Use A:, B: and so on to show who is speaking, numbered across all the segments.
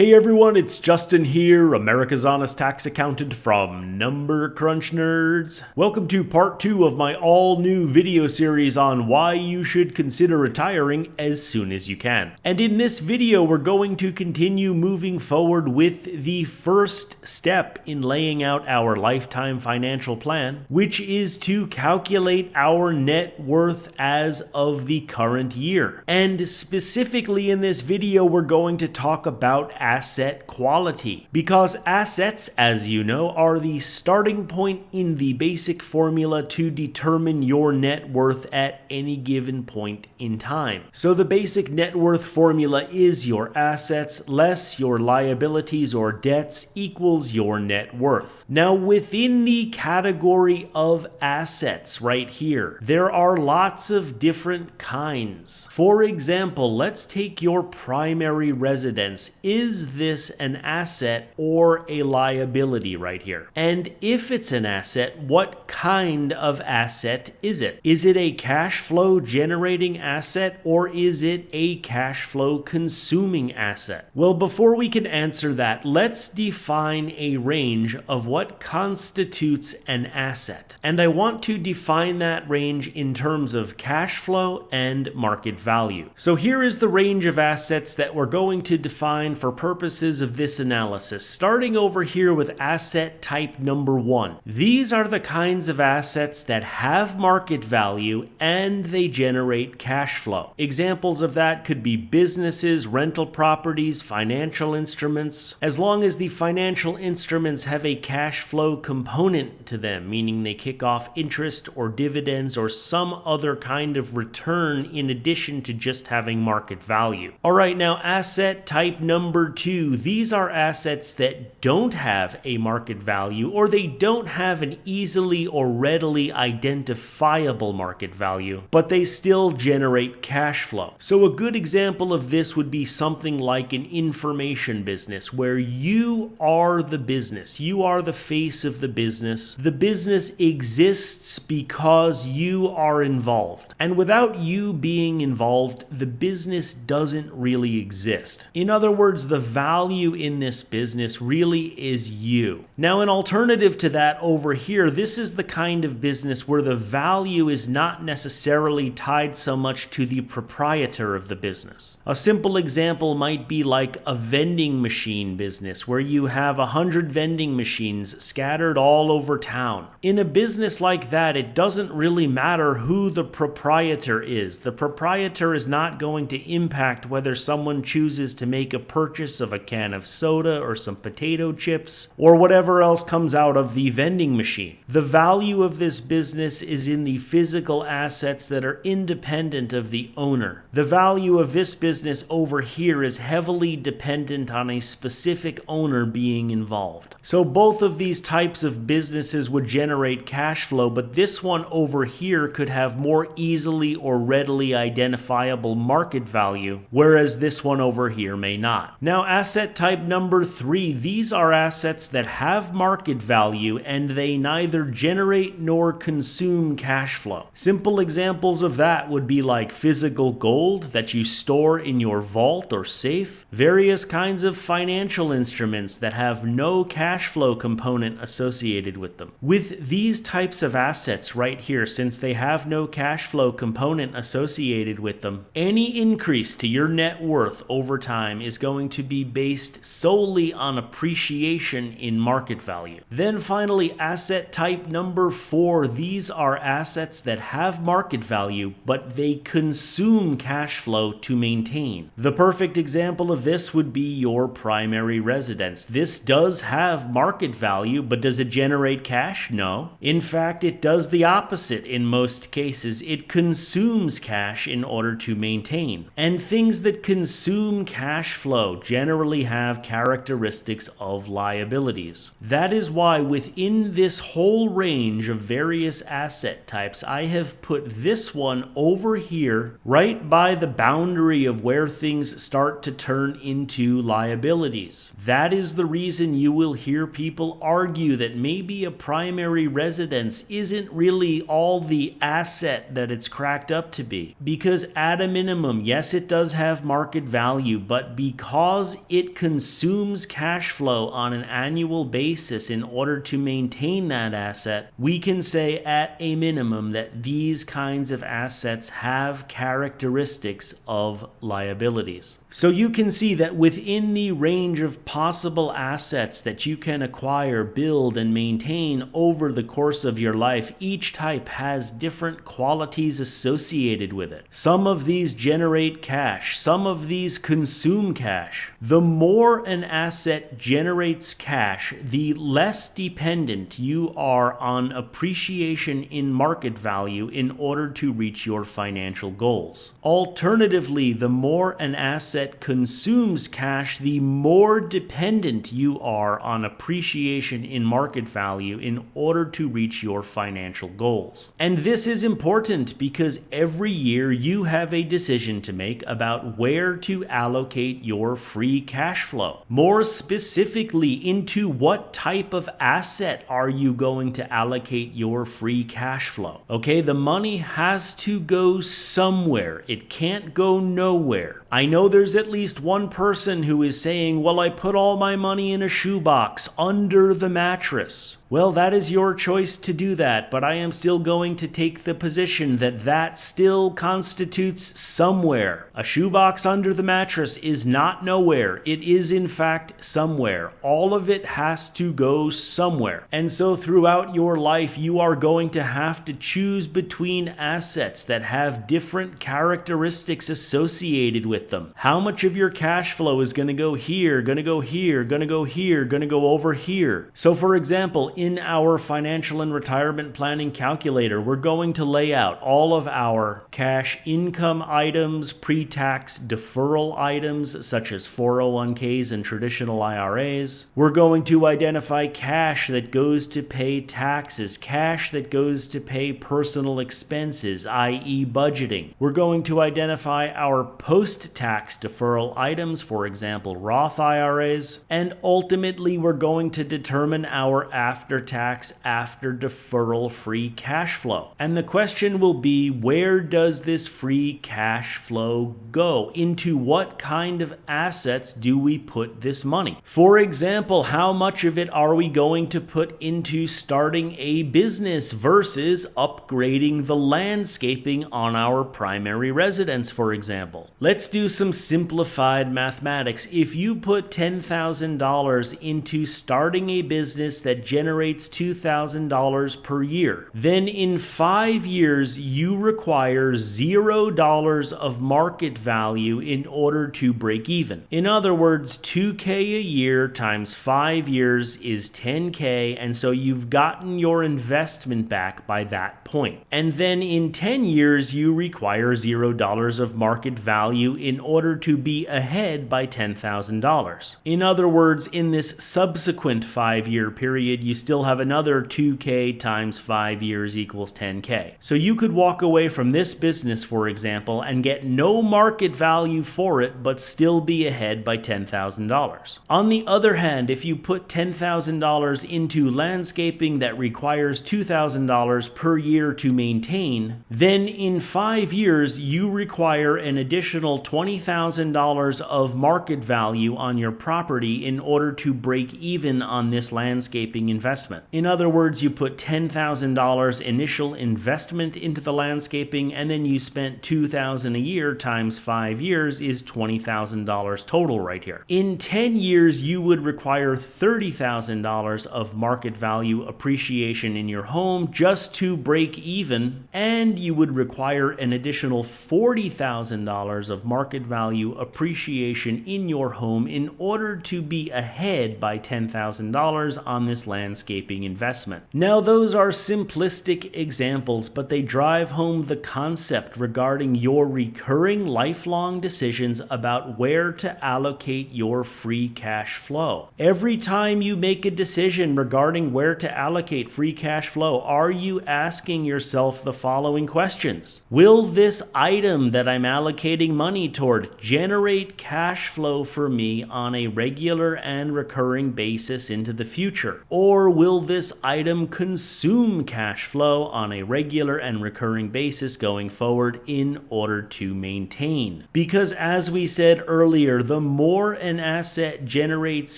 A: Hey everyone, it's Justin here, America's Honest Tax Accountant from Number Crunch Nerds. Welcome to part 2 of my all-new video series on why you should consider retiring as soon as you can. And in this video, we're going to continue moving forward with the first step in laying out our lifetime financial plan, which is to calculate our net worth as of the current year. And specifically in this video, we're going to talk about asset quality, because assets, as you know, are the starting point in the basic formula to determine your net worth at any given point in time. So the basic net worth formula is your assets less your liabilities or debts equals your net worth. Now, within the category of assets right here, there are lots of different kinds. For example, let's take your primary residence. Is this an asset or a liability right here? And if it's an asset, what kind of asset is it? Is it a cash flow generating asset or is it a cash flow consuming asset? Well, before we can answer that, let's define a range of what constitutes an asset. And I want to define that range in terms of cash flow and market value. So here is the range of assets that we're going to define for purposes of this analysis, starting over here with asset type number 1. These are the kinds of assets that have market value and they generate cash flow. Examples of that could be businesses, rental properties, financial instruments, as long as the financial instruments have a cash flow component to them, meaning they kick off interest or dividends or some other kind of return in addition to just having market value. All right, now asset type number 2. These are assets that don't have a market value or they don't have an easily or readily identifiable market value, but they still generate cash flow. So a good example of this would be something like an information business where you are the business. You are the face of the business. The business exists because you are involved. And without you being involved, the business doesn't really exist. In other words, the value in this business really is you. Now, an alternative to that over here, this is the kind of business where the value is not necessarily tied so much to the proprietor of the business. A simple example might be like a vending machine business where you have 100 vending machines scattered all over town. In a business like that, it doesn't really matter who the proprietor is. The proprietor is not going to impact whether someone chooses to make a purchase of a can of soda or some potato chips or whatever else comes out of the vending machine. The value of this business is in the physical assets that are independent of the owner. The value of this business over here is heavily dependent on a specific owner being involved. So both of these types of businesses would generate cash flow, but this one over here could have more easily or readily identifiable market value, whereas this one over here may not. Now, asset type number 3, these are assets that have market value and they neither generate nor consume cash flow. Simple examples of that would be like physical gold that you store in your vault or safe, various kinds of financial instruments that have no cash flow component associated with them. With these types of assets right here, since they have no cash flow component associated with them, any increase to your net worth over time is going to be based solely on appreciation in market value. Then finally, asset type number 4. These are assets that have market value, but they consume cash flow to maintain. The perfect example of this would be your primary residence. This does have market value, but does it generate cash? No. In fact, it does the opposite in most cases. It consumes cash in order to maintain. And things that consume cash flow generally have characteristics of liabilities. That is why within this whole range of various asset types, I have put this one over here right by the boundary of where things start to turn into liabilities. That is the reason you will hear people argue that maybe a primary residence isn't really all the asset that it's cracked up to be. Because at a minimum, yes, it does have market value, but because because it consumes cash flow on an annual basis in order to maintain that asset, we can say at a minimum that these kinds of assets have characteristics of liabilities. So you can see that within the range of possible assets that you can acquire, build, and maintain over the course of your life, each type has different qualities associated with it. Some of these generate cash, some of these consume cash. The more an asset generates cash, the less dependent you are on appreciation in market value in order to reach your financial goals. Alternatively, the more an asset consumes cash, the more dependent you are on appreciation in market value in order to reach your financial goals. And this is important because every year you have a decision to make about where to allocate your free cash flow. More specifically, into what type of asset are you going to allocate your free cash flow? Okay, the money has to go somewhere. It can't go nowhere. I know there's at least one person who is saying, well, I put all my money in a shoebox under the mattress. Well, that is your choice to do that, but I am still going to take the position that that still constitutes somewhere. A shoebox under the mattress is not nowhere. It is in fact somewhere. All of it has to go somewhere. And so throughout your life, you are going to have to choose between assets that have different characteristics associated with them. How much of your cash flow is going to go here, going to go here, going to go here, going to go over here? So for example, in our financial and retirement planning calculator, we're going to lay out all of our cash income items, pre-tax deferral items such as 401ks and traditional IRAs. We're going to identify cash that goes to pay taxes, cash that goes to pay personal expenses, i.e. budgeting. We're going to identify our post-tax deferral items, for example, Roth IRAs, and ultimately we're going to determine our after-tax, after-deferral free cash flow. And the question will be, where does this free cash flow go? Into what kind of assets do we put this money? For example, how much of it are we going to put into starting a business versus upgrading the landscaping on our primary residence, for example? Let's do some simplified mathematics. If you put $10,000 into starting a business that generates $2,000 per year, then in 5 years you require $0 of market value in order to break even. In other words, $2,000 a year times 5 years is $10,000, and so you've gotten your investment back by that point. And then in 10 years you require $0 of market value in order to be ahead by $10,000. In other words, in this subsequent 5-year period, you still have another $2,000 times 5 years equals $10,000. So you could walk away from this business, for example, and get no market value for it, but still be ahead by $10,000. On the other hand, if you put $10,000 into landscaping that requires $2,000 per year to maintain, then in 5 years you require an additional $20,000 of market value on your property in order to break even on this landscaping investment. In other words, you put $10,000 initial investment into the landscaping, and then you spent $2,000 a year times 5 years is $20,000 total right here. In 10 years, you would require $30,000 of market value appreciation in your home just to break even, and you would require an additional $40,000 of market value appreciation in your home in order to be ahead by $10,000 on this landscaping investment. Now, those are simplistic examples, but they drive home the concept regarding your recurring lifelong decisions about where to allocate your free cash flow. Every time you make a decision regarding where to allocate free cash flow, are you asking yourself the following questions? Will this item that I'm allocating money toward generate cash flow for me on a regular and recurring basis into the future? Or will this item consume cash flow on a regular and recurring basis going forward in order to maintain? Because as we said earlier, the the more an asset generates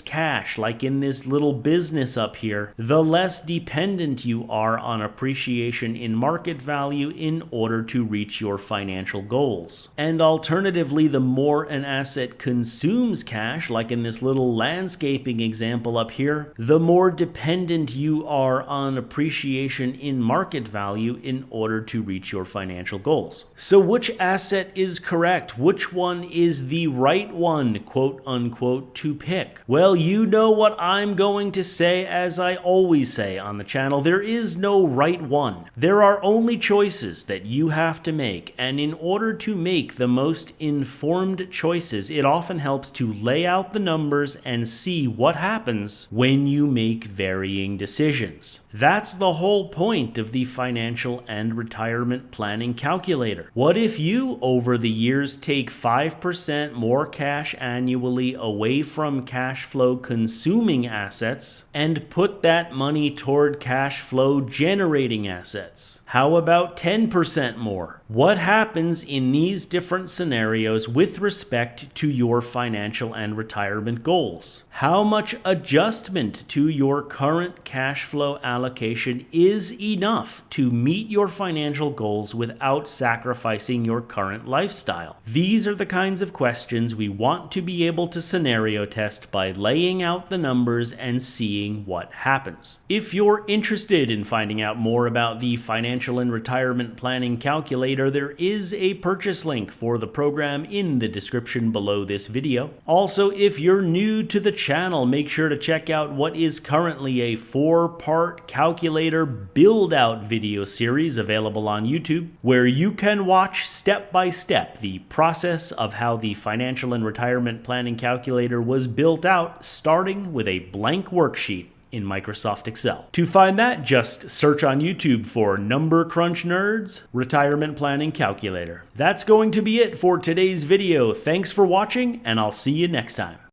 A: cash, like in this little business up here, the less dependent you are on appreciation in market value in order to reach your financial goals. And alternatively, the more an asset consumes cash, like in this little landscaping example up here, the more dependent you are on appreciation in market value in order to reach your financial goals. So which asset is correct? Which one is the right one, quote unquote, to pick? Well, you know what I'm going to say, as I always say on the channel, there is no right one. There are only choices that you have to make, and in order to make the most informed choices, it often helps to lay out the numbers and see what happens when you make varying decisions. That's the whole point of the financial and retirement planning calculator. What if you, over the years, take 5% more cash annually away from cash flow consuming assets and put that money toward cash flow generating assets? How about 10% more? What happens in these different scenarios with respect to your financial and retirement goals? How much adjustment to your current cash flow allocation is enough to meet your financial goals without sacrificing your current lifestyle? These are the kinds of questions we want to be able to scenario test by laying out the numbers and seeing what happens. If you're interested in finding out more about the financial and retirement planning calculator, there is a purchase link for the program in the description below this video. Also, if you're new to the channel, make sure to check out what is currently a 4-part calculator build-out video series available on YouTube, where you can watch step by step the process of how the financial and retirement planning calculator was built out, starting with a blank worksheet in Microsoft Excel. To find that, just search on YouTube for Number Crunch Nerds Retirement Planning Calculator. That's going to be it for today's video. Thanks for watching, and I'll see you next time.